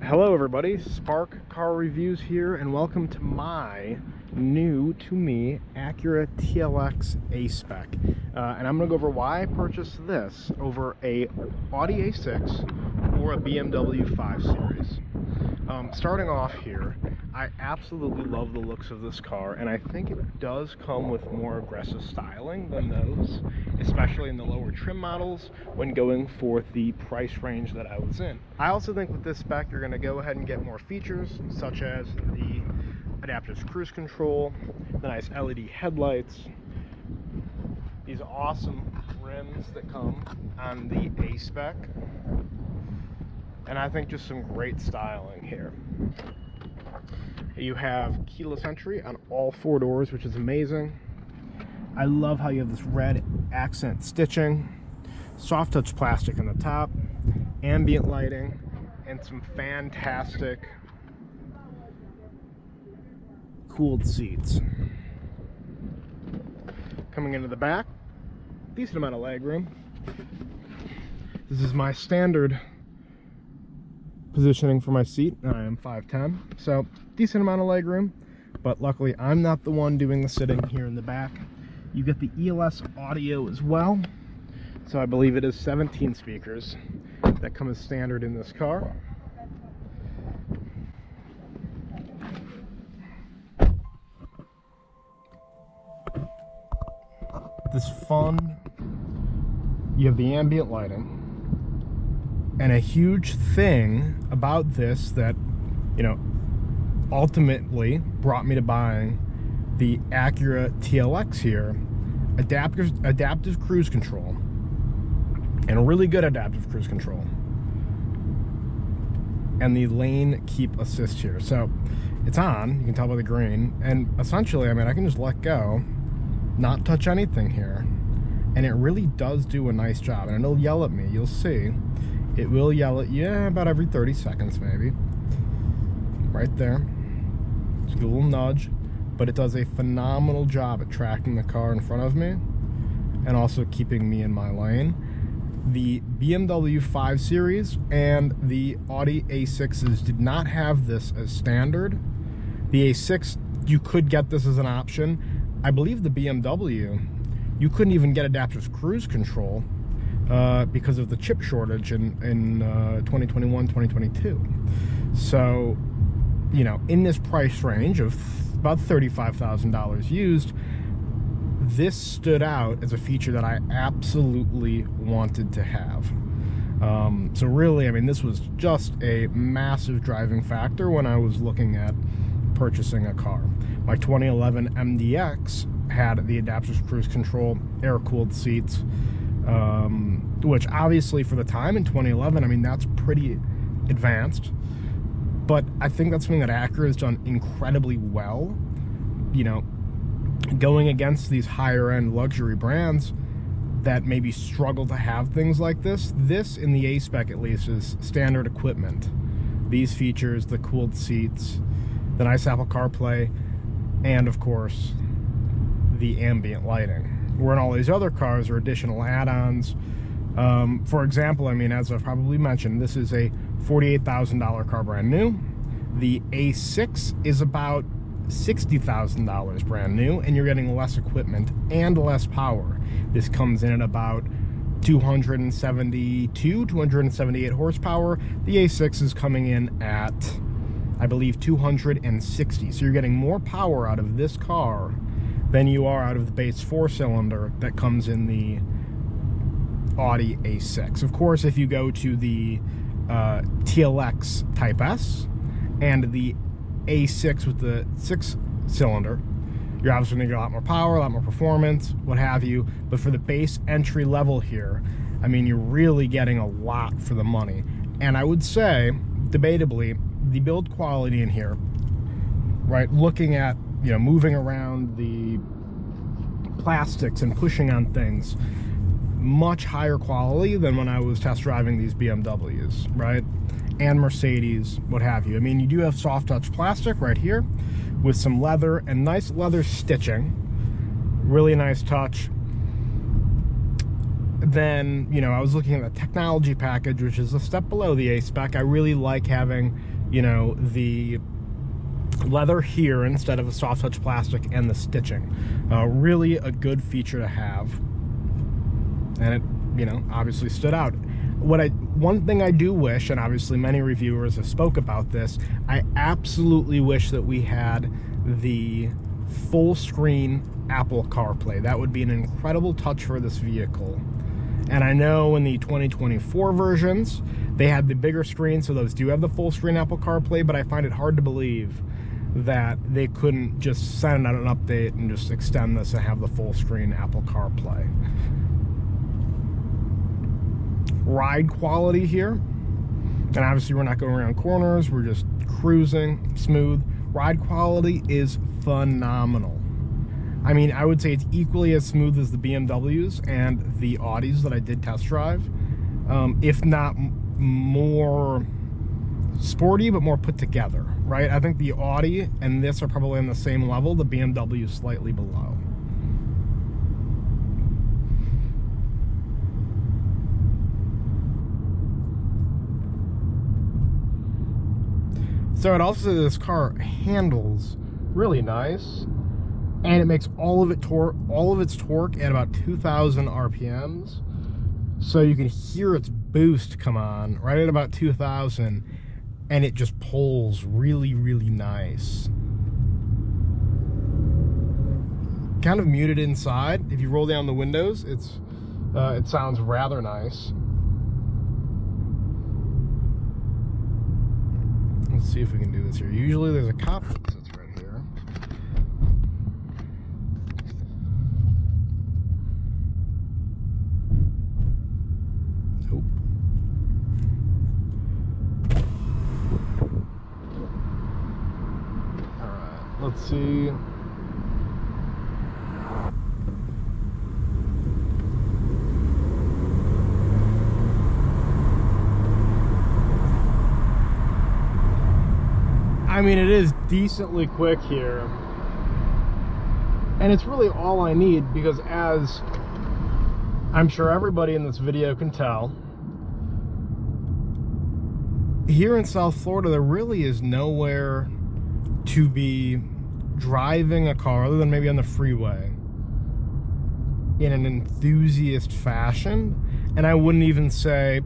Hello everybody, Spark Car Reviews here, and welcome to my new to me Acura TLX A-Spec. And I'm going to go over why I purchased this over a Audi A6 or a BMW 5 Series. Starting off here, I absolutely love the looks of this car, and I think it does come with more aggressive styling than those, especially in the lower trim models when going for the price range that I was in. I also think with this spec you're going to go ahead and get more features such as the adaptive cruise control, the nice LED headlights, these awesome rims that come on the A-Spec, and I think just some great styling here. You have keyless entry on all four doors, which is amazing. I love how you have this red accent stitching, soft touch plastic on the top, ambient lighting, and some fantastic cooled seats. Coming into the back, decent amount of legroom. This is my standard positioning for my seat. I am 5'10", so decent amount of legroom, but luckily I'm not the one doing the sitting here in the back. You get the ELS audio as well, so I believe it is 17 speakers that come as standard in this car. This fun, you have the ambient lighting, and a huge thing about this that, you know, ultimately brought me to buying the Acura TLX here, adaptive cruise control, and a really good adaptive cruise control, and the lane keep assist here. So it's on, you can tell by the green, and essentially, I mean, I can just let go, not touch anything here, and it really does do a nice job. And it'll yell at me, you'll see. It will yell at you about every 30 seconds maybe. Right there. Just a little nudge. But it does a phenomenal job at tracking the car in front of me and also keeping me in my lane. The BMW 5 Series and the Audi A6s did not have this as standard. The A6, you could get this as an option. I believe the BMW, you couldn't even get adaptive cruise control because of the chip shortage in 2021, 2022. So, you know, in this price range of about $35,000 used, this stood out as a feature that I absolutely wanted to have. So really, I mean, this was just a massive driving factor when I was looking at purchasing a car. My 2011 MDX had the adaptive cruise control, air-cooled seats, which obviously for the time in 2011, I mean, that's pretty advanced. But I think that's something that Acura has done incredibly well. You know, going against these higher-end luxury brands that maybe struggle to have things like this. This, in the A-Spec at least, is standard equipment. These features, the cooled seats, the nice Apple CarPlay, and of course, the ambient lighting. Where in all these other cars are additional add-ons. For example, I mean, as I've probably mentioned, this is a $48,000 car brand new. The A6 is about $60,000 brand new, and you're getting less equipment and less power. This comes in at about 278 horsepower. The A6 is coming in at, I believe, 260. So you're getting more power out of this car than you are out of the base 4-cylinder that comes in the Audi A6. Of course, if you go to the TLX Type S and the A6 with the 6-cylinder, you're obviously going to get a lot more power, a lot more performance, what have you. But for the base entry level here, I mean, you're really getting a lot for the money. And I would say, debatably, the build quality in here, right, looking at, you know, moving around the plastics and pushing on things, much higher quality than when I was test driving these BMWs, right? And Mercedes, what have you. I mean, you do have soft touch plastic right here with some leather and nice leather stitching. Really nice touch. Then, you know, I was looking at the technology package, which is a step below the A-Spec. I really like having you know, the leather here instead of a soft touch plastic, and the stitching. Really a good feature to have, and it, you know, obviously stood out. One thing I do wish, and obviously many reviewers have spoke about this, I absolutely wish that we had the full screen Apple CarPlay. That would be an incredible touch for this vehicle. And I know in the 2024 versions, they had the bigger screen, so those do have the full screen Apple CarPlay, but I find it hard to believe that they couldn't just send out an update and just extend this and have the full screen Apple CarPlay. Ride quality here, and obviously we're not going around corners, we're just cruising smooth. Ride quality is phenomenal. I mean, I would say it's equally as smooth as the BMWs and the Audis that I did test drive, if not more sporty, but more put together, right? I think the Audi and this are probably on the same level, the BMW slightly below. So I'd also say this car handles really nice, and it makes all of its torque at about 2,000 RPMs. So you can hear its boost come on right at about 2,000, and it just pulls really, really nice. Kind of muted inside. If you roll down the windows, it sounds rather nice. Let's see if we can do this here. Usually there's a cop that sits right here. Nope. Alright, let's see. I mean, it is decently quick here, and it's really all I need, because as I'm sure everybody in this video can tell, here in South Florida there really is nowhere to be driving a car other than maybe on the freeway in an enthusiast fashion. And I wouldn't even say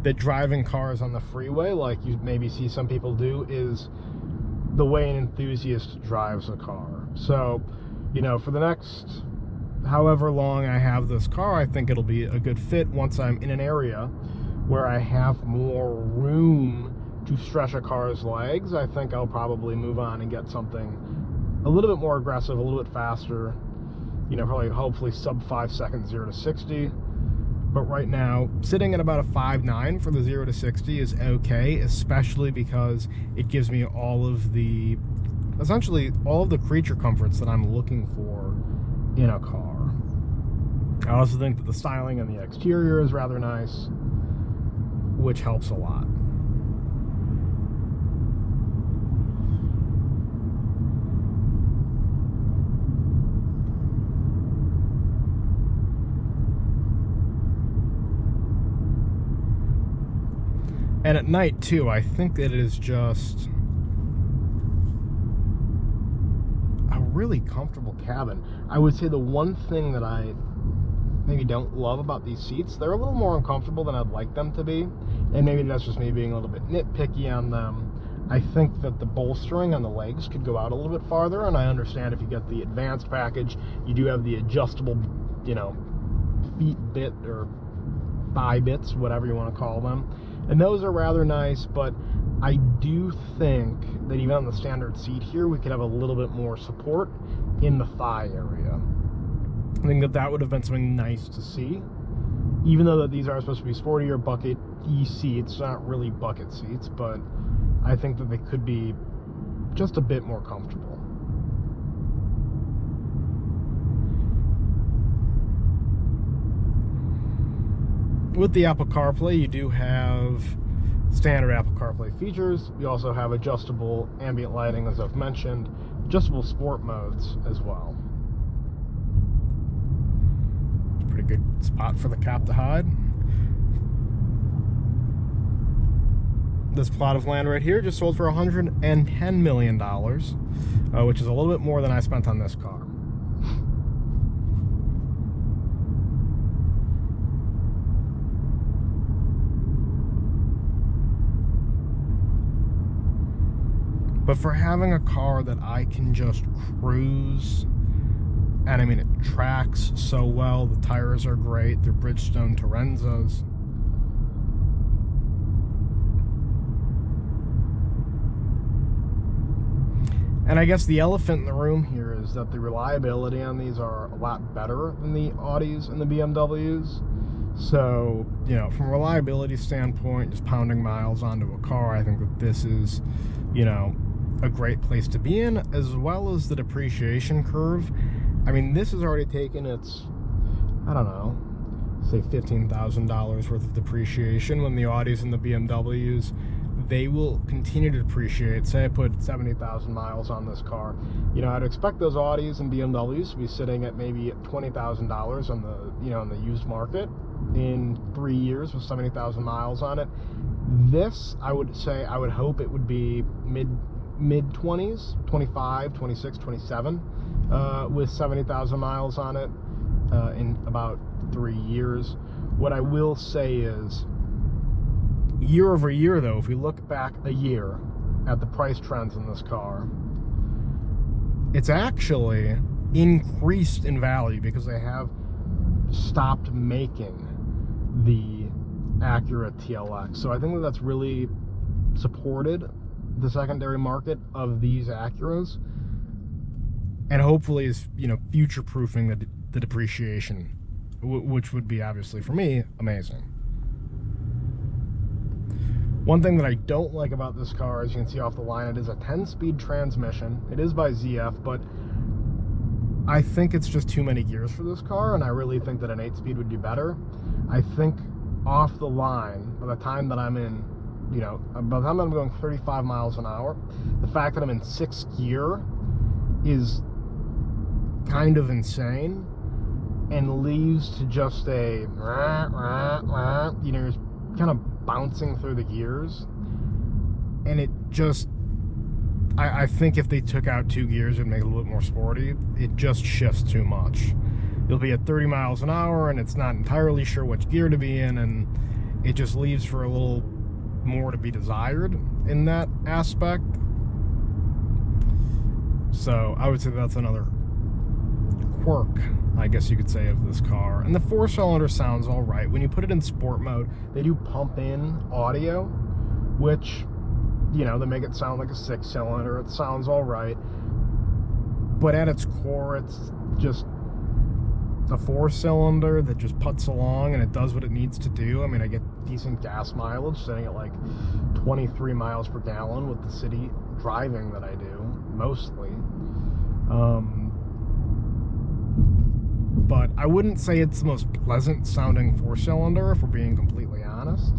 that driving cars on the freeway, like you maybe see some people do, is the way an enthusiast drives a car. So, you know, for the next however long I have this car, I think it'll be a good fit once I'm in an area where I have more room to stretch a car's legs. I think I'll probably move on and get something a little bit more aggressive, a little bit faster, you know, probably hopefully sub 5 seconds 0 to 60. But right now, sitting at about a 5.9 for the 0 to 60 is okay, especially because it gives me all of the, essentially all of the creature comforts that I'm looking for in a car. I also think that the styling on the exterior is rather nice, which helps a lot. And at night too, I think that it is just a really comfortable cabin. I would say the one thing that I maybe don't love about these seats, they're a little more uncomfortable than I'd like them to be, and maybe that's just me being a little bit nitpicky on them. I think that the bolstering on the legs could go out a little bit farther, and I understand if you get the advanced package, you do have the adjustable, you know, feet bit or thigh bits, whatever you want to call them. And those are rather nice, but I do think that even on the standard seat here, we could have a little bit more support in the thigh area. I think that that would have been something nice to see. Even though that these are supposed to be sporty or bucket-y seats, not really bucket seats, but I think that they could be just a bit more comfortable. With the Apple CarPlay, you do have standard Apple CarPlay features. You also have adjustable ambient lighting, as I've mentioned, adjustable sport modes as well. Pretty good spot for the cap to hide. this plot of land right here just sold for $110 million, which is a little bit more than I spent on this car. But for having a car that I can just cruise, and I mean, it tracks so well, the tires are great, they're Bridgestone Torenzas. And I guess the elephant in the room here is that the reliability on these are a lot better than the Audis and the BMWs. So, you know, from a reliability standpoint, just pounding miles onto a car, I think that this is, you know, a great place to be in, as well as the depreciation curve. I mean, this has already taken its, I don't know, say $15,000 worth of depreciation, when the Audis and the BMWs, they will continue to depreciate. Say I put 70,000 miles on this car, you know, I'd expect those Audis and BMWs to be sitting at maybe $20,000 on the, you know, in the used market in 3 years with 70,000 miles on it. This, I would say, I would hope it would be mid-20s, 25, 26, 27, with 70,000 miles on it in about 3 years. What I will say is, year over year though, if we look back a year at the price trends in this car, it's actually increased in value because they have stopped making the Acura TLX. So I think that that's really supported the secondary market of these Acuras, and hopefully is, you know, future-proofing the depreciation, which would be, obviously, for me, amazing. One thing that I don't like about this car, as you can see off the line, it is a 10-speed transmission. It is by ZF, but I think it's just too many gears for this car, and I really think that an 8-speed would be better. I think off the line, by the time that I'm in, you know, by the time I'm going 35 miles an hour, the fact that I'm in 6th gear is kind of insane, and leaves to just a, you know, you're kind of bouncing through the gears, and it just, I think if they took out 2 gears and make it a little bit more sporty, it just shifts too much. You'll be at 30 miles an hour and it's not entirely sure which gear to be in, and it just leaves for a little more to be desired in that aspect. So I would say that's another quirk, I guess you could say, of this car. And the 4-cylinder sounds all right. When you put it in sport mode, they do pump in audio, which, you know, they make it sound like a 6-cylinder. It sounds all right, but at its core, it's just a 4-cylinder that just puts along and it does what it needs to do. I mean, I get decent gas mileage, sitting at like 23 miles per gallon with the city driving that I do, mostly. But I wouldn't say it's the most pleasant sounding 4-cylinder, if we're being completely honest.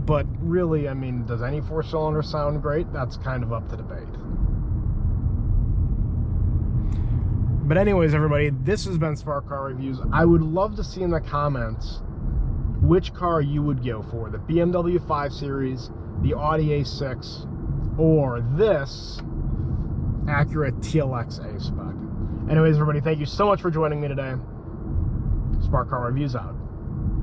But really, I mean, does any 4-cylinder sound great? That's kind of up to debate. But anyways, everybody, this has been Spark Car Reviews. I would love to see in the comments which car you would go for, the BMW 5 Series, the Audi A6, or this Acura TLX A-Spec. Anyways, everybody, thank you so much for joining me today. Spark Car Reviews out.